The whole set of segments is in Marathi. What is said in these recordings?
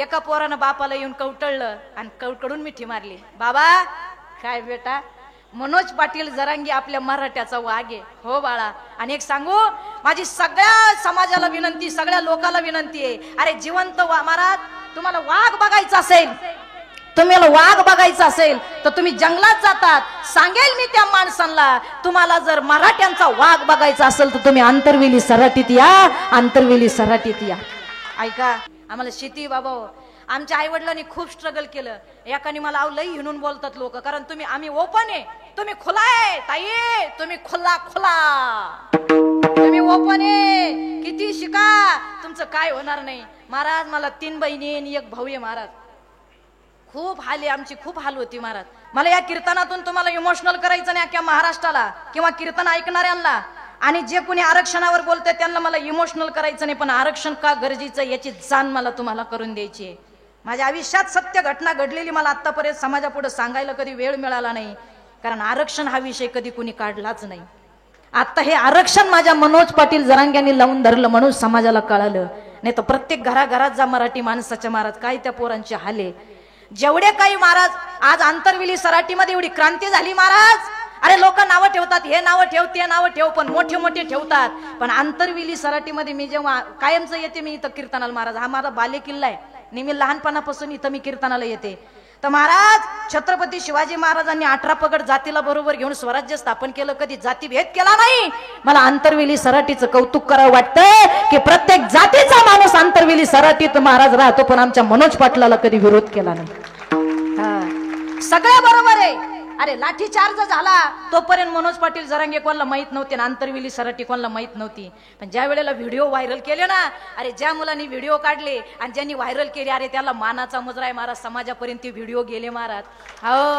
एका पोरानं बापाला येऊन कवटळलं आणि कवटळून मिठी मारली. बाबा काय बेटा, मनोज पाटील जरांगी आपल्या मराठ्याचा वाघ आहे. हो बाळा, आणि एक सांगू, माझी सगळ्या समाजाला विनंती, सगळ्या लोकांना विनंती आहे, अरे जिवंत महाराज तुम्हाला वाघ बघायचा असेल, तुम्हाला वाघ बघायचा असेल तर तुम्ही जंगलात जातात. सांगेल मी त्या माणसांना, तुम्हाला जर मराठ्यांचा वाघ बघायचा असेल तर तुम्ही आंतरवेली सराटीत या, आंतरवेली सराटीत या. ऐका, आम्हाला शेती बाबा, आमच्या आई वडिलांनी खूप स्ट्रगल केलं. एकाने मला लई हिणून बोलतात लोक, कारण आम्ही ओपन आहे, तुम्ही खुला आहे ताई, तुम्ही खुला खुला, तुम्ही ओपन आहे, किती शिका तुमचं काय होणार नाही. महाराज मला 3 बहिणी आणि 1 भाऊ आहे. महाराज खूप हाल आहे, आमची खूप हाल होती. महाराज मला या कीर्तनातून तुम्हाला इमोशनल करायचं नाही अख्ख्या महाराष्ट्राला किंवा कीर्तन ऐकणाऱ्यांना, आणि जे कोणी आरक्षणावर बोलते त्यांना मला इमोशनल करायचं नाही, पण आरक्षण का गरजेचं याची जाण मला तुम्हाला करून द्यायची आहे. माझ्या आयुष्यात सत्य घटना घडलेली मला आतापर्यंत समाजापुढे सांगायला कधी वेळ मिळाला नाही, कारण आरक्षण हा विषय कधी कुणी काढलाच नाही. आता हे आरक्षण माझ्या मनोज पाटील जरांग्यांनी लावून धरलं म्हणून समाजाला कळालं, नाही तर प्रत्येक घराघरात जा मराठी माणसाच्या, महाराज काय त्या पोरांचे हाले. जेवढे काही महाराज आज आंतरवेली सराटीमध्ये एवढी क्रांती झाली महाराज. अरे लोक नावं ठेवतात, हे नावं ठेव ते नावं ठेव, पण मोठे मोठे ठेवतात. पण आंतरवेली सराटीमध्ये मी जेव्हा कायमचं येते, मी इथं कीर्तनाला, महाराज हा माझा बाले किल्ला आहे, नेहमी लहानपणापासून इथं मी कीर्तनाला येते. तर महाराज छत्रपती शिवाजी महाराजांनी 18 पगड जातीला बरोबर घेऊन स्वराज्य स्थापन केलं, कधी जातीभेद केला नाही. मला आंतरवेली सराटीचं कौतुक करावं वाटतंय की प्रत्येक जातीचा माणूस आंतरवेली सराटीत महाराज राहतो, पण आमच्या मनोज पाटलाला कधी विरोध केला नाही. सगळं बरोबर आहे. अरे लाठी चार्ज झाला तोपर्यंत मनोज पाटील जरांगे कोणाला माहित नव्हते ना आंतरवेली सराटी कोणाला माहित नव्हती, पण ज्या वेळेला व्हिडिओ व्हायरल केले ना, अरे ज्या मुलांनी व्हिडिओ काढले आणि ज्यांनी व्हायरल केले, अरे त्याला मानाचा मुजरा आहे महाराज, समाजापर्यंत ते व्हिडिओ गेले महाराज. हो,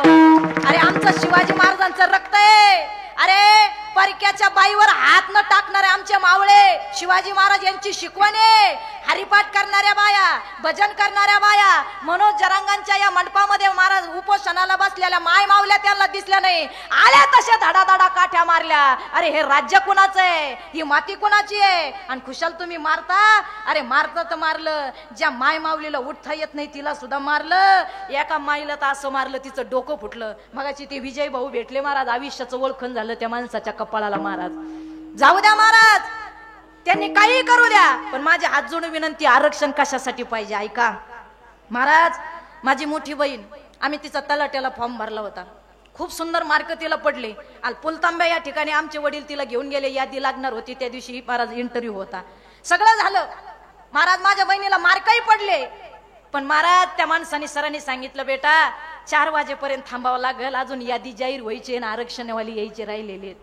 अरे आमचं शिवाजी महाराजांचं रक्त आहे. अरे परक्याच्या बाईवर हात न टाकणारे आमचे मावळे शिवाजी महाराज यांची शिकवण आहे. हरिपाठ करणाऱ्या बाया, भजन करणाऱ्या बाया, मनोज जरांगांच्या या मंडपामध्ये महाराज उपोषणाला बसलेल्या माय मावल्या त्यांना दिसल्या नाही, आल्या तशा धडा धडा काठ्या मारल्या. अरे हे राज्य कुणाचं आहे, ही माती कुणाची आहे, आणि खुशाल तुम्ही मारता. अरे मारता तर मारलं, ज्या माय मावलीला उठता येत नाही तिला सुद्धा मारलं. एका माईला तर असं मारलं तिचं डोकं फुटलं. मगाची ते विजय भाऊ भेटले महाराज, आयुष्याचं ओळखण झालं त्या माणसाच्या कपाळाला. महाराज जाऊ द्या महाराज, त्यांनी काही करू द्या, पण माझी हात जोडून विनंती, आरक्षण कशासाठी पाहिजे ऐका. महाराज माझी मोठी बहीण, आम्ही तिचा तलाट्याला फॉर्म भरला होता, खूप सुंदर मार्क तिला पडले. पुलतांब्या या ठिकाणी आमचे वडील तिला घेऊन गेले, यादी लागणार होती त्या दिवशी महाराज, इंटरव्ह्यू होता, सगळं झालं महाराज. माझ्या बहिणीला मार्कही पडले, पण महाराज त्या माणसाने सरांनी सांगितलं, बेटा 4 वाजेपर्यंत थांबावं लागेल, अजून यादी जाहीर व्हायची आणि आरक्षणवाली यायचे राहिलेले.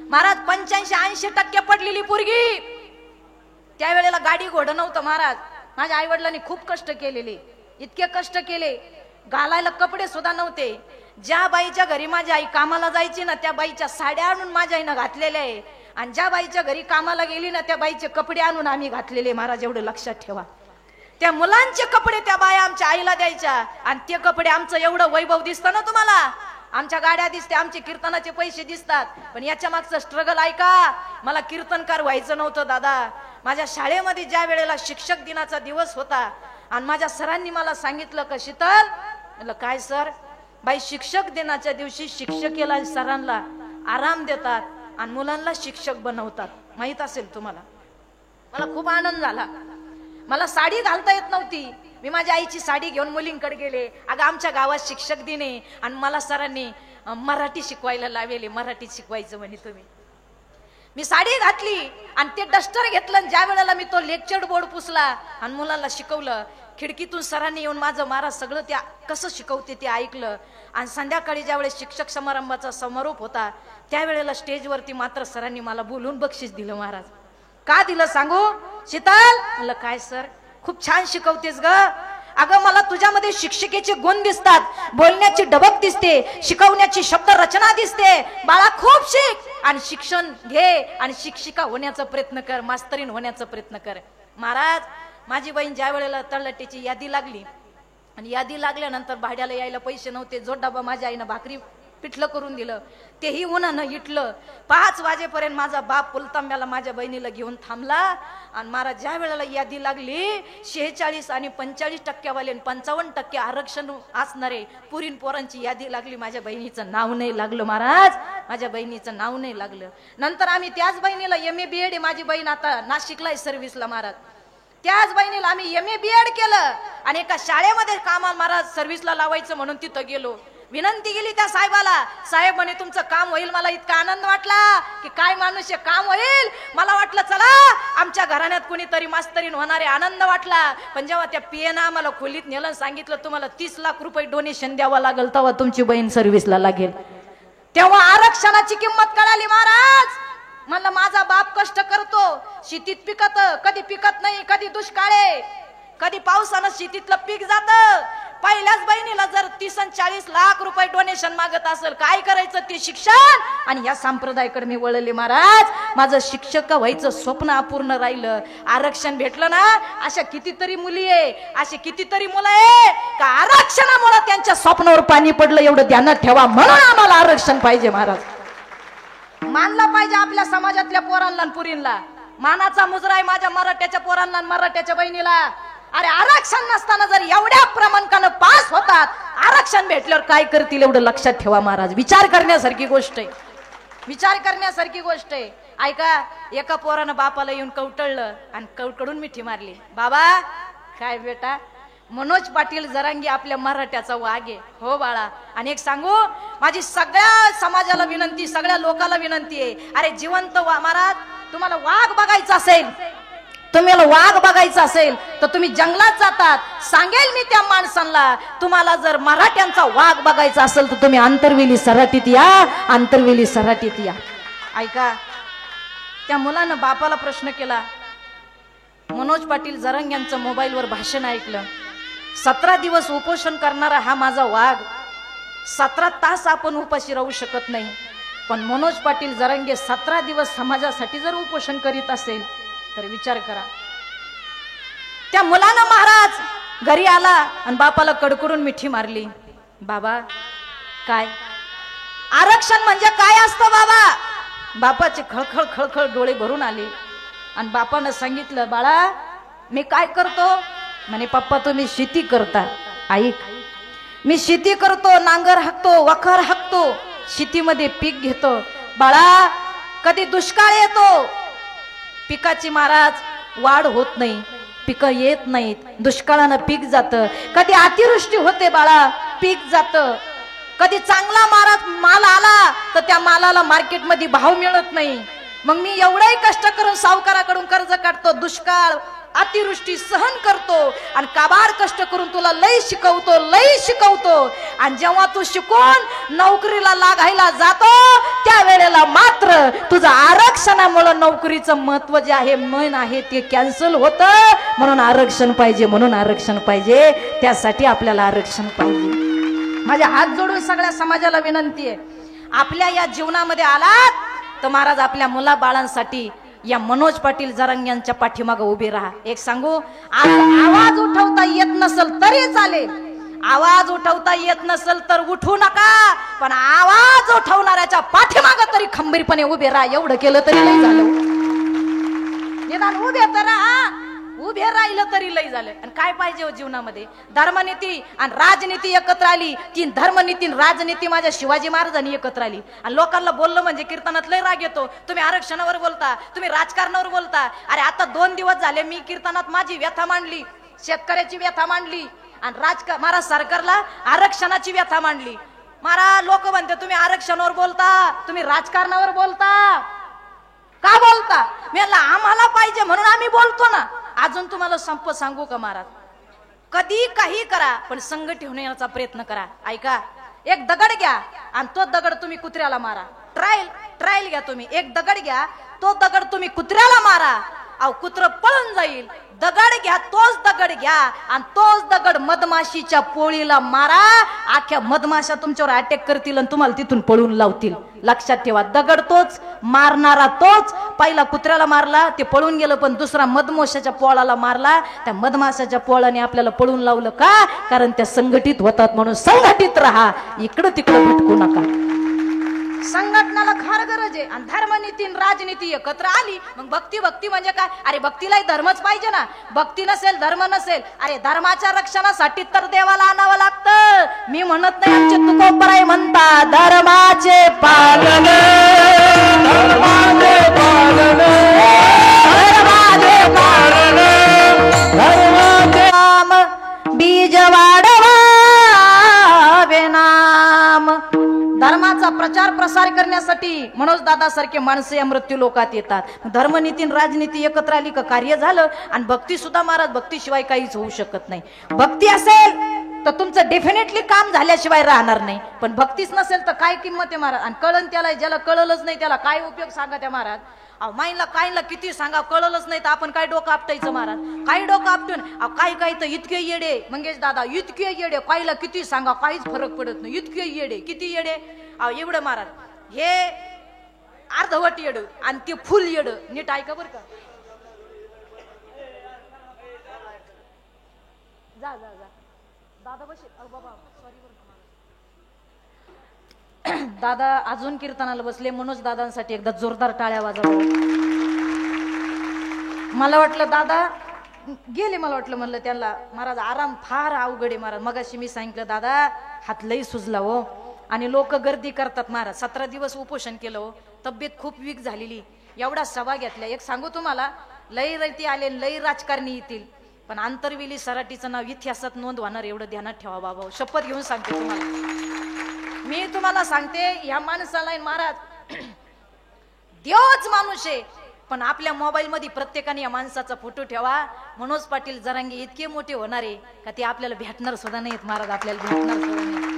महाराज 85-80% पडलेली पोरगी. त्यावेळेला गाडी घोडं नव्हतं महाराज. माझ्या आई वडिलांनी खूप कष्ट केलेले, इतके कष्ट केले, घालायला कपडे सुद्धा नव्हते. ज्या बाईच्या घरी माझी आई कामाला जायची ना, त्या बाईच्या साड्या आणून माझ्या आईनं घातलेल्या आहे, आणि ज्या बाईच्या घरी कामाला गेली ना, त्या बाईचे कपडे आणून आम्ही घातलेले. महाराज एवढं लक्षात ठेवा, त्या मुलांचे कपडे त्या बाया आमच्या आईला द्यायच्या, आणि ते कपडे आमचं एवढं वैभव दिसतं ना तुम्हाला, आमच्या गाड्या दिसते, आमचे कीर्तनाचे पैसे दिसतात, पण याच्या मागचं स्ट्रगल ऐका. मला कीर्तनकार व्हायचं नव्हतं दादा. माझ्या शाळेमध्ये ज्या वेळेला शिक्षक दिनाचा दिवस होता आणि माझ्या सरांनी मला सांगितलं का शीतल, म्हटलं काय सर, बाई शिक्षक दिनाच्या दिवशी शिक्षकेला सरांना आराम देतात आणि मुलांना शिक्षक बनवतात, माहित असेल तुम्हाला. मला खूप आनंद झाला. मला साडी घालता येत नव्हती, मी माझ्या आईची साडी घेऊन मुलींकडे गेले. अगं आमच्या गावात शिक्षक दिन आहे आणि मला सरांनी मराठी शिकवायला लावले, मराठी शिकवायचं म्हणे तुम्ही. मी साडी घातली आणि ते डस्टर घेतलं, ज्या वेळेला मी तो लेक्चर बोर्ड पुसला आणि मुलांना शिकवलं, खिडकीतून सरांनी येऊन माझं महाराज सगळं त्या कसं शिकवते ते ऐकलं. आणि संध्याकाळी ज्यावेळेस शिक्षक समारंभाचा समारोप होता, त्यावेळेला स्टेजवरती मात्र सरांनी मला बोलून बक्षीस दिलं. महाराज का दिलं सांगू शीतल? म्हणलं काय सर, खूप छान शिकवतेस ग. अगं मला तुझ्यामध्ये शिक्षिकेचे गुण दिसतात, बोलण्याची डबक दिसते, शिकवण्याची शब्द रचना दिसते. बाळा खूप शिक आणि शिक्षण घे आणि शिक्षिका होण्याचा प्रयत्न कर, मास्तरीन होण्याचा प्रयत्न कर. महाराज माझी बहीण ज्या वेळेला तळट्याची यादी लागली आणि यादी लागल्यानंतर भाड्याला यायला पैसे नव्हते, जो डबा माझ्या आईनं भाकरी पिठलं करून दिलं. तेही उन्हानं इटलं. 5 वाजेपर्यंत माझा बाप पुलतांब्याला माझ्या बहिणीला घेऊन थांबला. आणि मला ज्या वेळेला यादी लागली 46 आणि 45% 55% आरक्षण असणारे पुरीन पोरांची यादी लागली, माझ्या बहिणीचं नाव नाही लागलं महाराज, माझ्या बहिणीचं नाव नाही लागलं. नंतर आम्ही त्याच बहिणीला MA BEd, माझी बहीण आता नाशिकला आहे सर्व्हिसला महाराज, त्याच बहिणीला आम्ही MA BEd केलं आणि एका शाळेमध्ये कामाला महाराज सर्व्हिसला लावायचं म्हणून तिथं गेलो. विनंती केली त्या साहेबाला, साहेब म्हणे तुमचं काम होईल. मला इतका आनंद वाटला की काय माणूस आहे, काम होईल. मला वाटलं चला आमच्या घराण्यात कोणीतरी मास्तरीन होणारे, आनंद वाटला. पण जेव्हा त्या PN आम्हाला खोलीत नेलं, सांगितलं तुम्हाला 30 लाख रुपये डोनेशन द्यावं लागेल तेव्हा तुमची बहीण सर्व्हिसला लागेल, तेव्हा आरक्षणाची किंमत कळाली महाराज. म्हणलं माझा बाप कष्ट करतो, शेतीत पिकत, कधी पिकत नाही, कधी दुष्काळे, कधी पावसानं शेतीतलं पीक जात. पहिल्याच बहिणीला जर 30 आणि 40 लाख रुपये डोनेशन मागत असेल, काय करायचं ते शिक्षण. आणि या संप्रदायाकडे मी वळले महाराज. माझं शिक्षक व्हायचं स्वप्न अपूर्ण राहिलं. आरक्षण भेटलं ना, अशा कितीतरी मुली आहे, असे कितीतरी मुलं आहे का आरक्षणामुळे त्यांच्या स्वप्नावर पाणी पडलं. एवढं ध्यानात ठेवा. म्हणून आम्हाला आरक्षण पाहिजे महाराज. मानला पाहिजे आपल्या समाजातल्या पोरांना आणि पुरींना. मानाचा मुजरा आहे माझ्या मराठ्याच्या पोरांना आणि मराठ्याच्या बहिणीला. अरे आरक्षण नसताना जर एवढ्या क्रमांकानं पास होतात, आरक्षण भेटल्यावर काय करतील एवढं लक्षात ठेवा महाराज. विचार करण्यासारखी गोष्ट आहे, विचार करण्यासारखी गोष्ट आहे. ऐका, एका पोरानं बापाला येऊन कवटळलं आणि कवटळून मिठी मारली. बाबा काय बेटा, मनोज पाटील जरांगे आपल्या मराठ्याचा वाघ आहे. हो बाळा. आणि एक सांगू, माझी सगळ्या समाजाला विनंती, सगळ्या लोकांना विनंती आहे, अरे जिवंत महाराज तुम्हाला वाघ बघायचा असेल, तुम्हाला वाघ बघायचा असेल तर तुम्ही जंगलात जातात. सांगेल मी त्या माणसांना, तुम्हाला जर मराठ्यांचा वाघ बघायचा असेल तर तुम्ही आंतरवेली सराटीत या, आंतरवेली सराटीत या. ऐका, त्या मुलानं बापाला प्रश्न केला. मनोज पाटील जरंग यांचं मोबाईलवर भाषण ऐकलं. 17 दिवस उपोषण करणारा हा माझा वाघ, 17 तास आपण उपाशी राहू शकत नाही, पण मनोज पाटील जरंगे 17 दिवस समाजासाठी जर उपोषण करीत असेल तर विचार करा. त्या मुलानं महाराज घरी आला आणि बापाला कडकडून मिठी मारली. बाबा काय आरक्षण म्हणजे काय असतं बाबा. बापाचे खळखळ खळखळ डोळे भरून आले आणि बापानं सांगितलं, बाळा मी काय करतो. म्हणे पप्पा तुम्ही शेती करता. ऐक, मी शेती करतो, नांगर हाकतो, वखर हाकतो, शेतीमध्ये पीक घेतो. बाळा कधी दुष्काळ येतो, पिकाची महाराज वाढ होत नाही, पिकं येत नाहीत, दुष्काळानं पीक जातं. कधी अतिवृष्टी होते बाळा, पीक जातं. कधी चांगला माल आला तर त्या मालाला मार्केटमध्ये भाव मिळत नाही. मग मी एवढंही कष्ट करून सावकाराकडून कर्ज काढतो, दुष्काळ अतिवृष्टी सहन करतो आणि काबार कष्ट करून तुला लई शिकवतो. आणि जेव्हा तू शिकून नोकरीला लागायला जातो त्यावेळेला मात्र तुझं आरक्षणामुळे नोकरीचं महत्व जे आहे, मन आहे ते कॅन्सल होतं. म्हणून आरक्षण पाहिजे, म्हणून आरक्षण पाहिजे, त्यासाठी आपल्याला आरक्षण पाहिजे. माझ्या हात जोडून सगळ्या समाजाला विनंती आहे, आपल्या या जीवनामध्ये आलात तर महाराज आपल्या मुला बाळांसाठी या मनोज पाटील जरंग यांच्या पाठीमागे उभे राहा. एक सांगू, आज आवाज उठवता येत नसल तरी चालेल, आवाज उठवता येत नसल तर उठू नका, पण आवाज उठवणाऱ्याच्या पाठीमागे तरी खंबीरपणे उभे राहा. एवढं केलं तरी लई झालं. निदान उभे तर राहा, उभे राहिलं तरी लई झालं. आणि काय पाहिजे हो जीवनामध्ये, धर्मनीती आणि राजनीती एकत्र आली. ती धर्मनीती आणि राजनीती माझ्या शिवाजी महाराजांनी एकत्र आली. आणि लोकांना बोललं म्हणजे कीर्तनात लय राग येतो. तुम्ही आरक्षणावर बोलता, तुम्ही राजकारणावर बोलता. अरे आता 2 दिवस झाले मी कीर्तनात माझी व्यथा मांडली, शेतकऱ्याची व्यथा मांडली आणि महाराज सरकारला आरक्षणाची व्यथा मांडली. महाराज लोक म्हणते तुम्ही आरक्षणावर बोलता, तुम्ही राजकारणावर बोलता, का बोलता. मी आम्हाला पाहिजे म्हणून आम्ही बोलतो ना. अजून तुम्हाला सांगू का महाराज, कधी काही करा पण संघ ठेवण्याचा प्रयत्न करा. ऐका, एक दगड घ्या आणि तो दगड तुम्ही कुत्र्याला मारा. ट्रायल घ्या. तुम्ही एक दगड घ्या, तो दगड तुम्ही कुत्र्याला मारा, अहो कुत्र पळून जाईल. दगड घ्या, तोच दगड घ्या आणि तोच दगड मधमाशीच्या पोळीला मारा, आख्या मधमाशा तुमच्यावर अटॅक करतील आणि तुम्हाला तिथून पळून लावतील. लक्षात ठेवा, दगड तोच, मारणारा तोच. पहिला कुत्र्याला मारला ते पळून गेलं, पण दुसरा मधमाशाच्या पोळाला मारला, त्या मधमाशाच्या पोळाने आपल्याला पळून लावलं. का? कारण त्या संघटित होतात. म्हणून संघटित राहा, इकडं तिकडं भटकू नका. संघटनाला फार गरज आहे आणि धर्मनीती राजनीती एकत्र आली मग भक्ती भक्ती म्हणजे काय? अरे भक्तीलाही धर्मच पाहिजे ना. भक्ती नसेल धर्म नसेल, अरे धर्माच्या रक्षणासाठी तर देवाला आणावं लागतं. मी म्हणत नाही आमचे तुकोबराय म्हणता धर्माचे पालन, धर्माचे पालन, धर्माचे पालन, धर्माचे नाम बीज वाढवावे नाम. धर्माचा प्रचार प्रसार करण्यासाठी मनोज दादा सारखे माणसं या मृत्यू लोकात येतात. धर्मनीती राजनीती एकत्र आली का कार्य झालं. आणि भक्ती सुद्धा महाराज, भक्तीशिवाय काहीच होऊ शकत नाही. भक्ती असेल तर तुमचं डेफिनेटली काम झाल्याशिवाय राहणार नाही, पण भक्तीच नसेल तर काय किंमत आहे महाराज. आणि कळण त्याला, ज्याला कळलंच नाही त्याला काय उपयोग सांगा त्या महाराज. माईला काहीला किती सांगा कळलंच नाही तर आपण काय डोकं आपटायचं महाराज. काही डोकं आपटून काही तर इतके येडे मंगेश दादा, इतके येडे काहीला किती सांगा काहीच फरक पडत नाही. इतके येडे, किती येडे एवढं महाराज. हे अर्धवट येड आणि ते फुल येड. नीट ऐका बरं का. जा जा जा दादा बसे. बाबा सॉरी बरं. दादा अजून कीर्तनाला बसले. मनोज दादांसाठी एकदा जोरदार टाळ्या वाजवा. मला वाटलं दादा गेले, मला वाटलं म्हणलं त्यांना महाराज आराम फार अवघड आहे महाराज. मगाशी मी सांगितलं दादा हात लई सुजला हो. आणि लोक गर्दी करतात महाराज. 17 दिवस उपोषण केलं हो. तब्येत खूप वीक झालेली. एवढा सभा घेतल्या. एक सांगू तुम्हाला, लई रयती आले, लई राजकारणी येतील, पण आंतरविली सराटीचं नाव इतिहासात नोंद होणार एवढं ध्यानात ठेवा बाबा. शपथ घेऊन सांगते तुम्हाला. मी तुम्हाला सांगते या माणसाला महाराज देवच माणूस आहे, पण आपल्या मोबाईल मध्ये प्रत्येकाने या माणसाचा फोटो ठेवा. मनोज पाटील जरांगे इतके मोठे होणार आहे का ते आपल्याला भेटणार सुद्धा नाहीत महाराज. आपल्याला भेटणार सुद्धा नाही.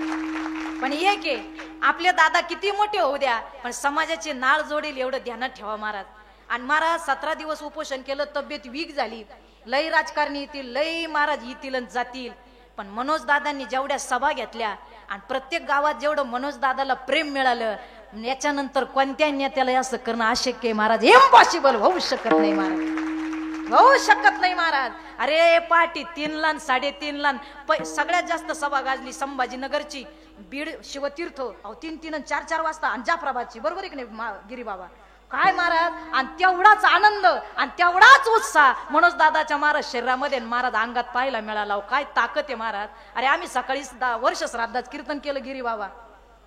पण एक आहे, आपले दादा किती मोठे होऊ द्या पण समाजाची नाळ जोडेल एवढं ध्यानात ठेवा महाराज. आणि महाराज 17 दिवस उपोषण केलं, तब्येत वीक झाली. लई राजकारणी येतील, लई महाराज येतील आणि जातील, पण मनोज दादांनी जेवढ्या सभा घेतल्या आणि प्रत्येक गावात जेवढं मनोज दादाला प्रेम मिळालं, याच्यानंतर कोणत्या नेत्याला असं करणं अशक्य आहे महाराज. इम्पॉसिबल, होऊ शकत नाही महाराज, होऊ शकत नाही महाराज. अरे पाटी 3 लाख 3.5 लाख सगळ्यात जास्त सभा गाजली संभाजीनगरची, बीड शिवतीर्थ 3 आणि 4 वाजता, आणि जाफराबादची, बरोबर आहे की नाही गिरीबाबा. काय महाराज. आणि तेवढाच आनंद आणि तेवढाच उत्साह मनोज दादाच्या महाराज शरीरामध्ये महाराज अंगात पाहायला मिळाला. काय ताकद आहे महाराज. अरे आम्ही सकाळी वर्ष श्राद्धात कीर्तन केलं गिरीबाबा,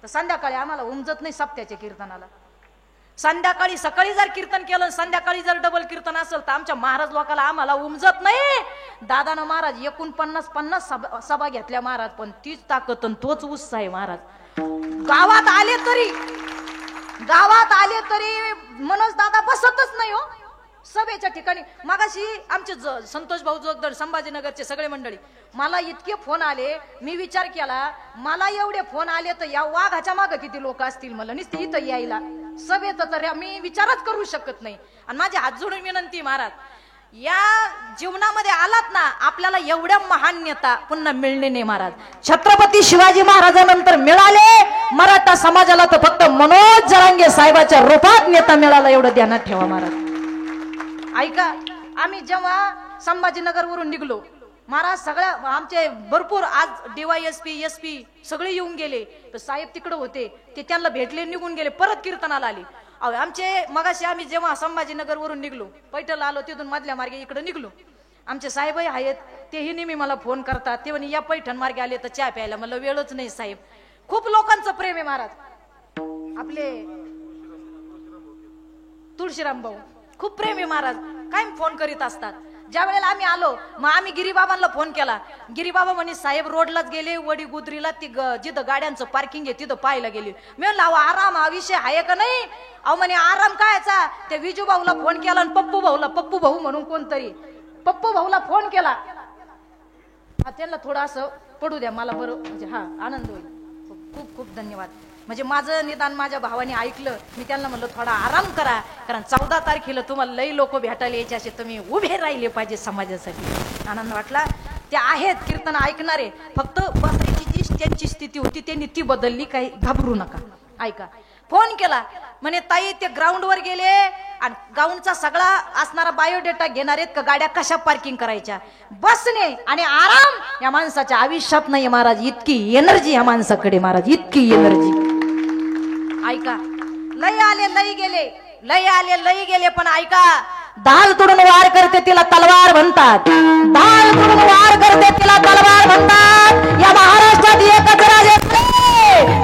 तर संध्याकाळी आम्हाला उमजत नाही सप्त्याच्या कीर्तनाला. संध्याकाळी सकाळी जर कीर्तन केलं, संध्याकाळी जर डबल कीर्तन असेल तर आमच्या महाराज लोकांना आम्हाला उमजत नाही. दादानं महाराज 49 सभा घेतल्या महाराज, पण तीच ताकद आणि तोच उत्साह आहे महाराज. गावात आले तरी मनोज दादा बसतच नाही हो सभेच्या ठिकाणी. मगाशी आमचे संतोष भाऊ जोगदर संभाजीनगरचे सगळे मंडळी, मला इतके फोन आले. मी विचार केला मला एवढे फोन आले तर या वाघाच्या मागे किती लोक असतील मला नुसते इथं यायला सभेत, तर मी विचारच करू शकत नाही. आणि माझे हात जोडून विनंती महाराज, या जीवनामध्ये आलात ना आपल्याला एवढ्या महान नेता पुन्हा मिळणे नाही महाराज. छत्रपती शिवाजी महाराजांनंतर मिळाले मराठा समाजाला तर फक्त मनोज जरांगे साहेबाच्या रूपात नेता मिळाला, एवढं ध्यानात ठेवा महाराज. ऐका, आम्ही जेव्हा संभाजीनगर वरून निघलो महाराज, सगळ्या आमचे भरपूर आज DYSP SP सगळे येऊन गेले, तर साहेब तिकडे होते, ते त्यांना भेटले, निघून गेले, परत कीर्तनाला आले. आमचे मगाशी आम्ही जेव्हा संभाजीनगर वरून निघलो, पैठणला आलो, तिथून मधल्या मार्गे इकडे निघलो. आमचे साहेबही आहेत, तेही नेहमी मला फोन करतात. ते म्हणे या पैठण मार्गे आले तर चहा प्यायला. मला वेळच नाही साहेब. खूप लोकांचं प्रेम आहे महाराज. आपले तुळशीराम भाऊ खूप प्रेम आहे महाराज, काय फोन करीत असतात. ज्या वेळेला आम्ही आलो मग आम्ही गिरीबाबांना फोन केला. गिरीबाबा म्हणे साहेब रोडलाच गेले, वडी गुजरीला ती जिथं गाड्यांचं पार्किंग आहे तिथं पाहायला गेली. मी म्हणलं आराम हा विषय आहे का नाही. अहो म्हणे आराम कायचा. ते विजू भाऊला फोन केला आणि पप्पू भाऊ म्हणून कोणतरी पप्पू भाऊला फोन केला. त्यांना थोडं असं पडू द्या मला, बरं म्हणजे हा आनंद होईल. खूप खूप धन्यवाद. म्हणजे माझं निदान माझ्या भावाने ऐकलं. मी त्यांना म्हणलं थोडा आराम करा, कारण 14 तारखेला तुम्हाला लई लोक भेटायला यायचे, असे तुम्ही उभे राहिले पाहिजे समाजासाठी. आनंद वाटला. ते आहेत कीर्तन ऐकणारे, फक्त बसायची जी त्यांची स्थिती होती त्यांनी ती बदलली, काही घाबरू नका. ऐका, फोन केला म्हणे ताई ते ग्राउंडवर गेले आणि ग्राउंडचा सगळा असणारा बायोडेटा घेणार आहेत का, गाड्या कशा पार्किंग करायच्या. बसणे आणि आराम या माणसाच्या आयुष्यात नाही महाराज. इतकी एनर्जी या माणसाकडे महाराज, इतकी एनर्जी. ऐका, लय आले लय गेले, लय आले लय गेले, पण ऐका, दाल तोडून वार करते तिला तलवार म्हणतात, दाल तोडून वार करते तिला तलवार म्हणतात. या महाराष्ट्रात एकच राजे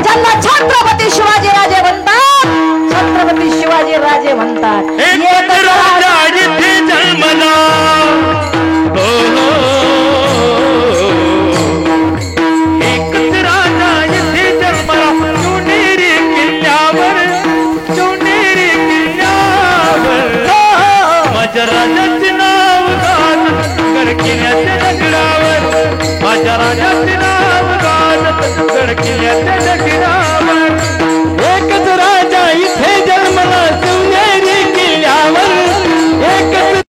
ज्यांना छत्रपती शिवाजी राजे म्हणतात, छत्रपती शिवाजी राजे म्हणतात. एकच राजा इथे जन्मला, एकच राजा इथे जन्मला, शिवनेरी किल्ल्यावर, शिवनेरी किल्ल्यावर. माझ्या राजाचे नाव गाजत गड किल्ल्याच्या दगडावर, माझ्या राजाचे नाव गाजत गड किल्ल्याच्या दगडावर.